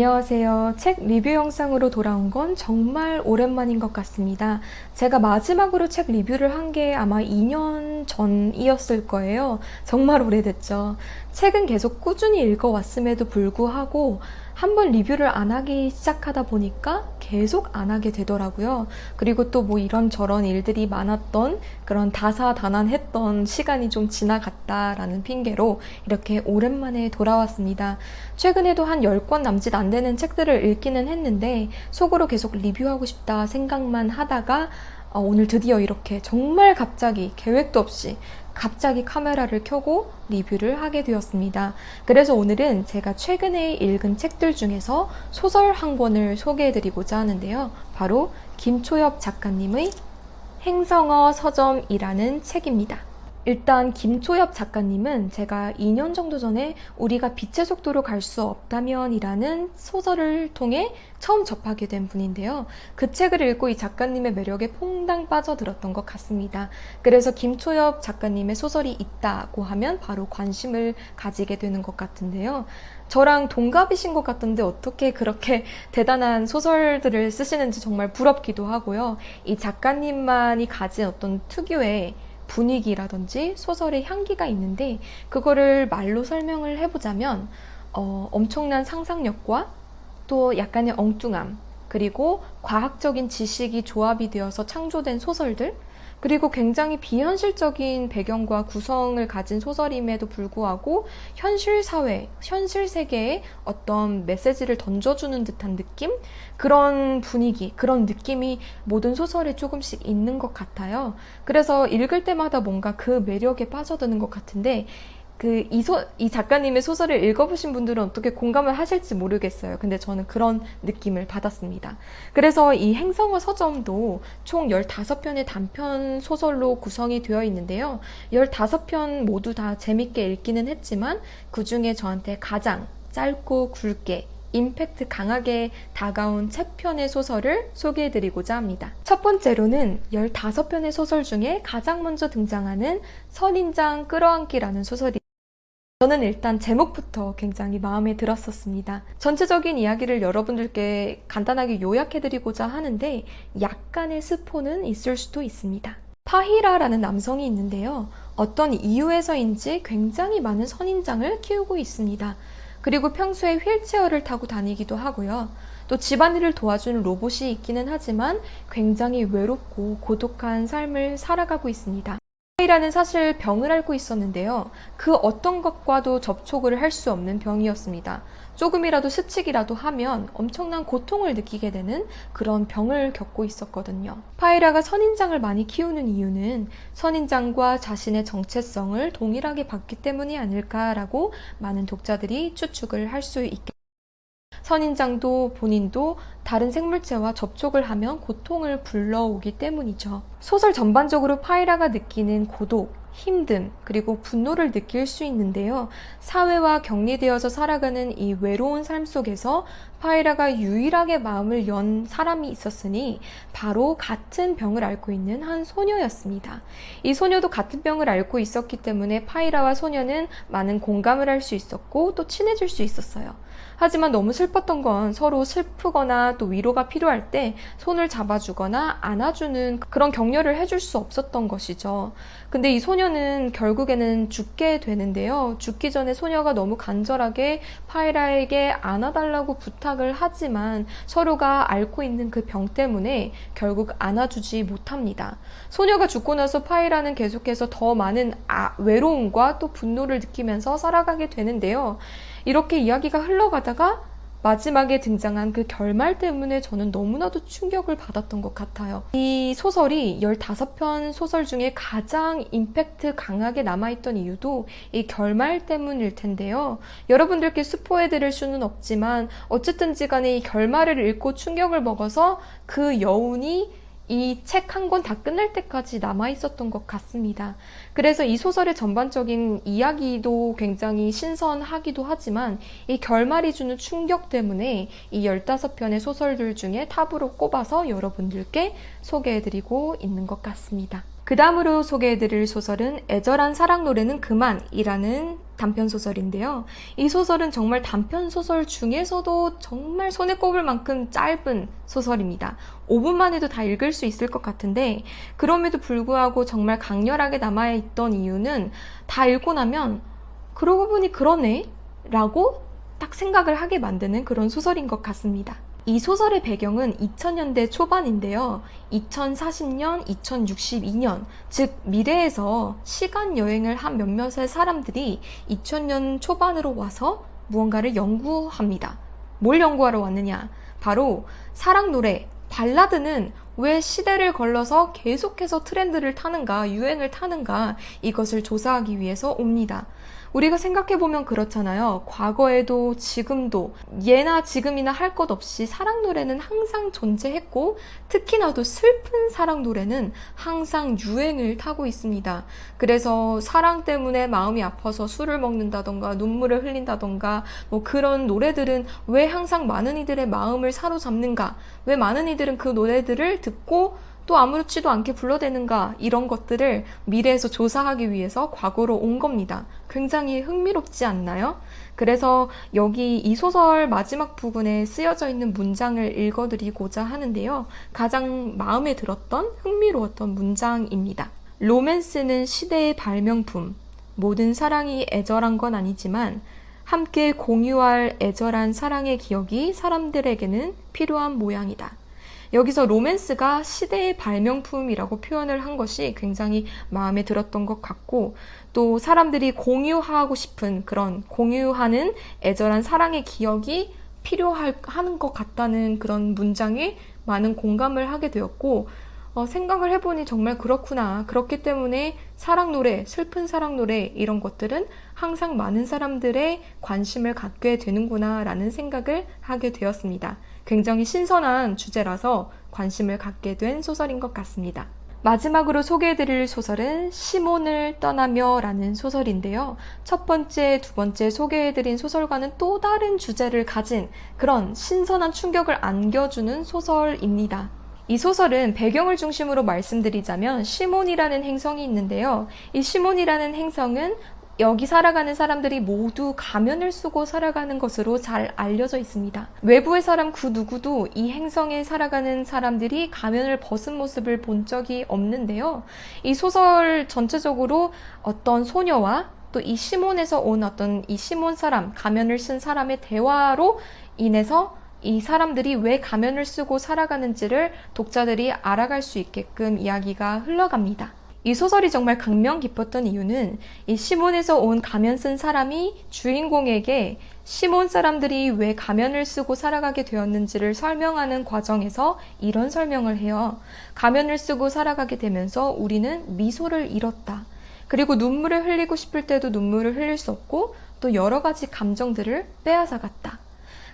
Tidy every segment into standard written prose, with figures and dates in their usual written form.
안녕하세요. 책 리뷰 영상으로 돌아온 건 정말 오랜만인 것 같습니다. 제가 마지막으로 책 리뷰를 한 게 아마 2년 전이었을 거예요. 정말 오래됐죠. 책은 계속 꾸준히 읽어왔음에도 불구하고 한번 리뷰를 안 하기 시작하다 보니까 계속 안 하게 되더라고요. 그리고 또 뭐 이런저런 일들이 많았던 그런 다사다난했던 시간이 좀 지나갔다라는 핑계로 이렇게 오랜만에 돌아왔습니다. 최근에도 한 10권 남짓 안 되는 책들을 읽기는 했는데 속으로 계속 리뷰하고 싶다 생각만 하다가 오늘 드디어 이렇게 정말 갑자기 계획도 없이 갑자기 카메라를 켜고 리뷰를 하게 되었습니다. 그래서 오늘은 제가 최근에 읽은 책들 중에서 소설 한 권을 소개해드리고자 하는데요. 바로 김초엽 작가님의 행성어 서점이라는 책입니다. 일단 김초엽 작가님은 제가 2년 정도 전에 우리가 빛의 속도로 갈 수 없다면 이라는 소설을 통해 처음 접하게 된 분인데요. 그 책을 읽고 이 작가님의 매력에 퐁당 빠져들었던 것 같습니다. 그래서 김초엽 작가님의 소설이 있다고 하면 바로 관심을 가지게 되는 것 같은데요. 저랑 동갑이신 것 같던데 어떻게 그렇게 대단한 소설들을 쓰시는지 정말 부럽기도 하고요. 이 작가님만이 가진 어떤 특유의 분위기라든지 소설의 향기가 있는데 그거를 말로 설명을 해보자면 엄청난 상상력과 또 약간의 엉뚱함 그리고 과학적인 지식이 조합이 되어서 창조된 소설들 그리고 굉장히 비현실적인 배경과 구성을 가진 소설임에도 불구하고 현실 사회, 현실 세계에 어떤 메시지를 던져주는 듯한 느낌? 그런 분위기, 그런 느낌이 모든 소설에 조금씩 있는 것 같아요. 그래서 읽을 때마다 뭔가 그 매력에 빠져드는 것 같은데 이 작가님의 소설을 읽어보신 분들은 어떻게 공감을 하실지 모르겠어요. 근데 저는 그런 느낌을 받았습니다. 그래서 이 행성어 서점도 총 15편의 단편 소설로 구성이 되어 있는데요. 15편 모두 다 재밌게 읽기는 했지만 그 중에 저한테 가장 짧고 굵게 임팩트 강하게 다가온 책 편의 소설을 소개해드리고자 합니다. 첫 번째로는 15편의 소설 중에 가장 먼저 등장하는 선인장 끌어안기라는 소설이 저는 일단 제목부터 굉장히 마음에 들었었습니다. 전체적인 이야기를 여러분들께 간단하게 요약해드리고자 하는데 약간의 스포는 있을 수도 있습니다. 파히라라는 남성이 있는데요. 어떤 이유에서인지 굉장히 많은 선인장을 키우고 있습니다. 그리고 평소에 휠체어를 타고 다니기도 하고요. 또 집안일을 도와주는 로봇이 있기는 하지만 굉장히 외롭고 고독한 삶을 살아가고 있습니다. 파히라는 사실 병을 앓고 있었는데요. 그 어떤 것과도 접촉을 할 수 없는 병이었습니다. 조금이라도 스치기라도 하면 엄청난 고통을 느끼게 되는 그런 병을 겪고 있었거든요. 파히라가 선인장을 많이 키우는 이유는 선인장과 자신의 정체성을 동일하게 봤기 때문이 아닐까라고 많은 독자들이 추측을 할 수 있겠습니다. 선인장도 본인도 다른 생물체와 접촉을 하면 고통을 불러오기 때문이죠. 소설 전반적으로 파히라가 느끼는 고독, 힘듦, 그리고 분노를 느낄 수 있는데요. 사회와 격리되어서 살아가는 이 외로운 삶 속에서 파히라가 유일하게 마음을 연 사람이 있었으니 바로 같은 병을 앓고 있는 한 소녀였습니다. 이 소녀도 같은 병을 앓고 있었기 때문에 파히라와 소녀는 많은 공감을 할 수 있었고 또 친해질 수 있었어요. 하지만 너무 슬펐던 건 서로 슬프거나 또 위로가 필요할 때 손을 잡아주거나 안아주는 그런 격려를 해줄 수 없었던 것이죠. 근데 이 소녀는 결국에는 죽게 되는데요. 죽기 전에 소녀가 너무 간절하게 파히라에게 안아달라고 부탁을 하지만 서로가 앓고 있는 그 병 때문에 결국 안아주지 못합니다. 소녀가 죽고 나서 파히라는 계속해서 더 많은 외로움과 또 분노를 느끼면서 살아가게 되는데요. 이렇게 이야기가 흘러가다가 마지막에 등장한 그 결말 때문에 저는 너무나도 충격을 받았던 것 같아요. 이 소설이 15편 소설 중에 가장 임팩트 강하게 남아있던 이유도 이 결말 때문일 텐데요. 여러분들께 스포해드릴 수는 없지만 어쨌든지 간에 이 결말을 읽고 충격을 먹어서 그 여운이 이 책 한 권 다 끝날 때까지 남아있었던 것 같습니다. 그래서 이 소설의 전반적인 이야기도 굉장히 신선하기도 하지만 이 결말이 주는 충격 때문에 이 15편의 소설들 중에 탑으로 꼽아서 여러분들께 소개해드리고 있는 것 같습니다. 그 다음으로 소개해드릴 소설은 애절한 사랑 노래는 그만이라는 단편 소설인데요. 이 소설은 정말 단편 소설 중에서도 정말 손에 꼽을 만큼 짧은 소설입니다. 5분만 해도 다 읽을 수 있을 것 같은데, 그럼에도 불구하고 정말 강렬하게 남아있던 이유는 다 읽고 나면 그러고 보니 그러네? 라고 딱 생각을 하게 만드는 그런 소설인 것 같습니다. 이 소설의 배경은 2000년대 초반인데요. 2040년, 2062년, 즉 미래에서 시간 여행을 한 몇몇의 사람들이 2000년 초반으로 와서 무언가를 연구합니다. 뭘 연구하러 왔느냐? 바로 사랑 노래, 발라드는 왜 시대를 걸러서 계속해서 트렌드를 타는가, 유행을 타는가, 이것을 조사하기 위해서 옵니다. 우리가 생각해보면 그렇잖아요. 과거에도 지금도 예나 지금이나 할 것 없이 사랑 노래는 항상 존재했고, 특히나도 슬픈 사랑 노래는 항상 유행을 타고 있습니다. 그래서 사랑 때문에 마음이 아파서 술을 먹는다던가 눈물을 흘린다던가 뭐 그런 노래들은 왜 항상 많은 이들의 마음을 사로잡는가, 왜 많은 이들은 그 노래들을 듣고 또 아무렇지도 않게 불러대는가, 이런 것들을 미래에서 조사하기 위해서 과거로 온 겁니다. 굉장히 흥미롭지 않나요? 그래서 여기 이 소설 마지막 부분에 쓰여져 있는 문장을 읽어드리고자 하는데요. 가장 마음에 들었던 흥미로웠던 문장입니다. 로맨스는 시대의 발명품. 모든 사랑이 애절한 건 아니지만 함께 공유할 애절한 사랑의 기억이 사람들에게는 필요한 모양이다. 여기서 로맨스가 시대의 발명품이라고 표현을 한 것이 굉장히 마음에 들었던 것 같고, 또 사람들이 공유하고 싶은 그런 공유하는 애절한 사랑의 기억이 필요한 것 같다는 그런 문장에 많은 공감을 하게 되었고, 생각을 해보니 정말 그렇구나. 그렇기 때문에 사랑 노래, 슬픈 사랑 노래, 이런 것들은 항상 많은 사람들의 관심을 갖게 되는구나 라는 생각을 하게 되었습니다. 굉장히 신선한 주제라서 관심을 갖게 된 소설인 것 같습니다. 마지막으로 소개해드릴 소설은 시몬을 떠나며 라는 소설인데요. 첫 번째, 두 번째 소개해드린 소설과는 또 다른 주제를 가진 그런 신선한 충격을 안겨주는 소설입니다. 이 소설은 배경을 중심으로 말씀드리자면 시몬이라는 행성이 있는데요. 이 시몬이라는 행성은 여기 살아가는 사람들이 모두 가면을 쓰고 살아가는 것으로 잘 알려져 있습니다. 외부의 사람 그 누구도 이 행성에 살아가는 사람들이 가면을 벗은 모습을 본 적이 없는데요. 이 소설 전체적으로 어떤 소녀와 또 이 시몬에서 온 어떤 이 시몬 사람, 가면을 쓴 사람의 대화로 인해서 이 사람들이 왜 가면을 쓰고 살아가는지를 독자들이 알아갈 수 있게끔 이야기가 흘러갑니다. 이 소설이 정말 감명 깊었던 이유는 이 시몬에서 온 가면 쓴 사람이 주인공에게 시몬 사람들이 왜 가면을 쓰고 살아가게 되었는지를 설명하는 과정에서 이런 설명을 해요. 가면을 쓰고 살아가게 되면서 우리는 미소를 잃었다. 그리고 눈물을 흘리고 싶을 때도 눈물을 흘릴 수 없고 또 여러 가지 감정들을 빼앗아갔다.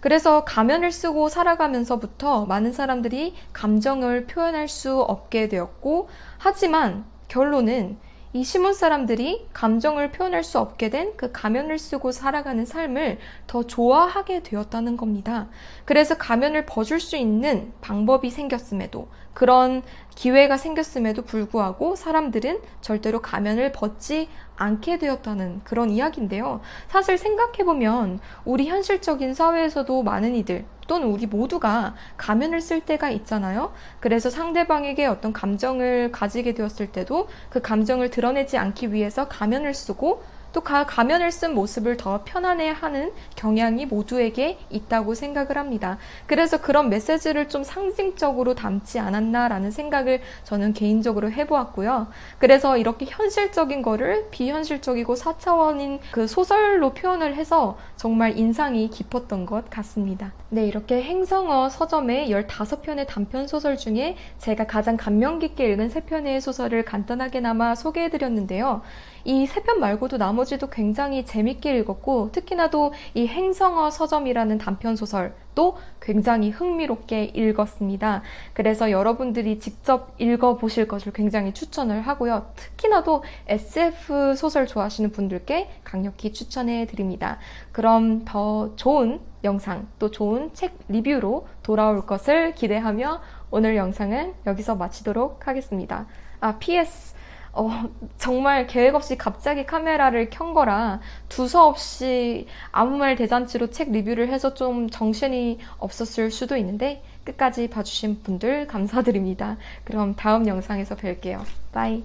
그래서 가면을 쓰고 살아가면서부터 많은 사람들이 감정을 표현할 수 없게 되었고, 하지만 결론은 이 시몬 사람들이 감정을 표현할 수 없게 된 그 가면을 쓰고 살아가는 삶을 더 좋아하게 되었다는 겁니다. 그래서 가면을 벗을 수 있는 방법이 생겼음에도, 그런 기회가 생겼음에도 불구하고 사람들은 절대로 가면을 벗지 않게 되었다는 그런 이야기인데요. 사실 생각해보면 우리 현실적인 사회에서도 많은 이들 또는 우리 모두가 가면을 쓸 때가 있잖아요. 그래서 상대방에게 어떤 감정을 가지게 되었을 때도 그 감정을 드러내지 않기 위해서 가면을 쓰고, 또 가면을 쓴 모습을 더 편안해하는 경향이 모두에게 있다고 생각을 합니다. 그래서 그런 메시지를 좀 상징적으로 담지 않았나라는 생각을 저는 개인적으로 해보았고요. 그래서 이렇게 현실적인 거를 비현실적이고 4차원인 그 소설로 표현을 해서 정말 인상이 깊었던 것 같습니다. 네, 이렇게 행성어 서점의 15편의 단편 소설 중에 제가 가장 감명 깊게 읽은 3편의 소설을 간단하게나마 소개해드렸는데요. 이 3편 말고도 나머지도 굉장히 재밌게 읽었고, 특히나도 이 행성어 서점이라는 단편 소설도 굉장히 흥미롭게 읽었습니다. 그래서 여러분들이 직접 읽어보실 것을 굉장히 추천을 하고요. 특히나도 SF 소설 좋아하시는 분들께 강력히 추천해 드립니다. 그럼 더 좋은 영상, 또 좋은 책 리뷰로 돌아올 것을 기대하며 오늘 영상은 여기서 마치도록 하겠습니다. PS 어, 정말 계획 없이 갑자기 카메라를 켠 거라 두서없이 아무 말 대잔치로 책 리뷰를 해서 좀 정신이 없었을 수도 있는데 끝까지 봐주신 분들 감사드립니다. 그럼 다음 영상에서 뵐게요. 바이.